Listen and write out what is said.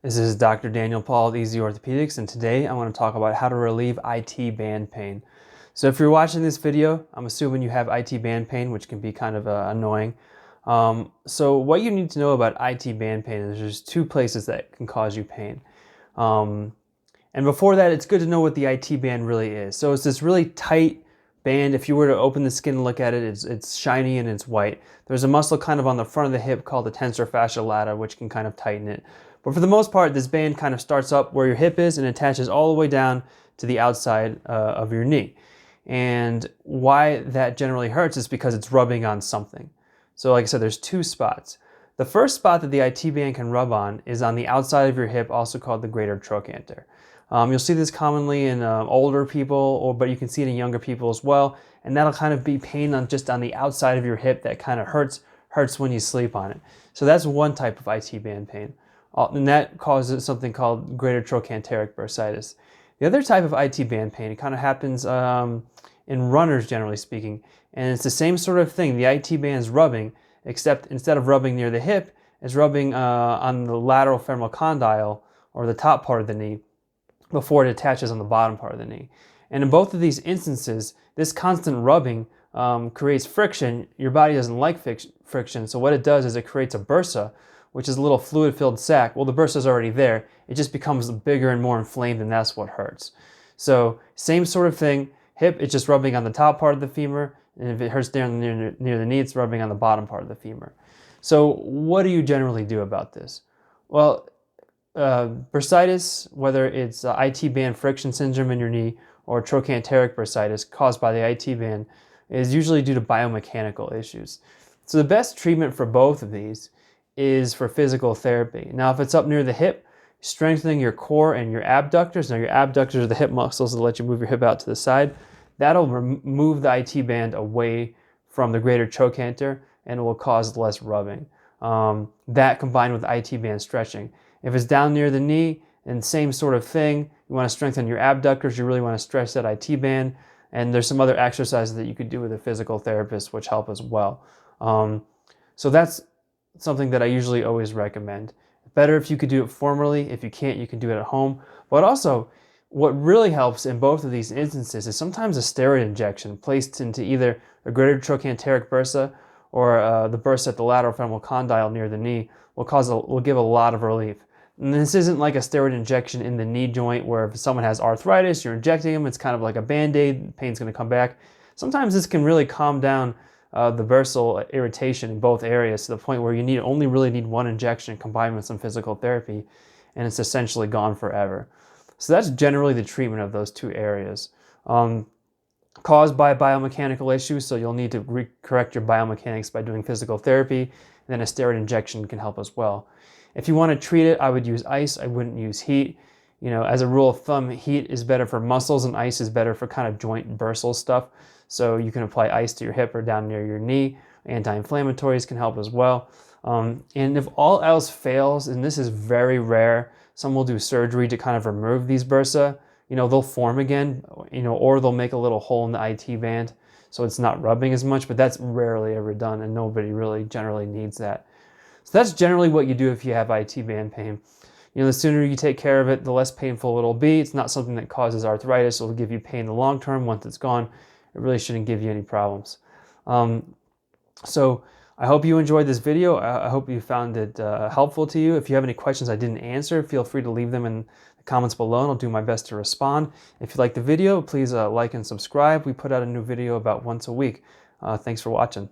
This is Dr. Daniel Paul with Easy Orthopedics, and today I want to talk about how to relieve IT band pain. So if you're watching this video, I'm assuming you have IT band pain, which can be kind of annoying. So what you need to know about IT band pain is there's two places that can cause you pain. And before that, it's good to know what the IT band really is. So it's this really tight band. If you were to open the skin and look at it, it's shiny and it's white. There's a muscle kind of on the front of the hip called the tensor fasciae lata, which can kind of tighten it. But for the most part, this band kind of starts up where your hip is and attaches all the way down to the outside of your knee. And why that generally hurts is because it's rubbing on something. So like I said, there's two spots. The first spot that the IT band can rub on is on the outside of your hip, also called the greater trochanter. You'll see this commonly in older people, but you can see it in younger people as well. And that'll kind of be pain just on the outside of your hip that kind of hurts when you sleep on it. So that's one type of IT band pain. And that causes something called greater trochanteric bursitis. The other type of IT band pain, it kind of happens in runners, generally speaking. And it's the same sort of thing. The IT band is rubbing, except instead of rubbing near the hip, it's rubbing on the lateral femoral condyle, or the top part of the knee, before it attaches on the bottom part of the knee. And in both of these instances, this constant rubbing creates friction. Your body doesn't like friction, so what it does is it creates a bursa, which is a little fluid-filled sac. Well, the bursa is already there. It just becomes bigger and more inflamed, and that's what hurts. So same sort of thing. Hip, it's just rubbing on the top part of the femur, and if it hurts down near the knee, it's rubbing on the bottom part of the femur. So what do you generally do about this? Well, bursitis, whether it's IT band friction syndrome in your knee or trochanteric bursitis caused by the IT band, is usually due to biomechanical issues. So the best treatment for both of these is for physical therapy. Now, if it's up near the hip, strengthening your core and your abductors. Now, your abductors are the hip muscles that let you move your hip out to the side. That'll move the IT band away from the greater trochanter, and it will cause less rubbing. That combined with IT band stretching. If it's down near the knee, and same sort of thing, you want to strengthen your abductors, you really want to stretch that IT band, and there's some other exercises that you could do with a physical therapist which help as well. So that's something that I usually always recommend. Better if you could do it formally. If you can't, you can do it at home. But also, what really helps in both of these instances is sometimes a steroid injection placed into either a greater trochanteric bursa or the bursa at the lateral femoral condyle near the knee will give a lot of relief. And this isn't like a steroid injection in the knee joint where if someone has arthritis, you're injecting them, it's kind of like a band-aid, pain's going to come back. Sometimes this can really calm down the bursal irritation in both areas to the point where you only really need one injection combined with some physical therapy, and it's essentially gone forever. So that's generally the treatment of those two areas. Caused by biomechanical issues, so you'll need to correct your biomechanics by doing physical therapy, and then a steroid injection can help as well. If you want to treat it, I would use ice. I wouldn't use heat. You know, as a rule of thumb, heat is better for muscles and ice is better for kind of joint bursal stuff. So you can apply ice to your hip or down near your knee. Anti-inflammatories can help as well. And if all else fails, and this is very rare, some will do surgery to kind of remove these bursa. You know, they'll form again, or they'll make a little hole in the IT band so it's not rubbing as much, but that's rarely ever done, and nobody really generally needs that. So that's generally what you do if you have IT band pain. You know, the sooner you take care of it, the less painful it'll be. It's not something that causes arthritis. It'll give you pain in the long term. Once it's gone, it really shouldn't give you any problems. So I hope you enjoyed this video. I hope you found it helpful to you. If you have any questions I didn't answer, feel free to leave them in the comments below, and I'll do my best to respond. If you like the video, please like and subscribe. We put out a new video about once a week. Thanks for watching.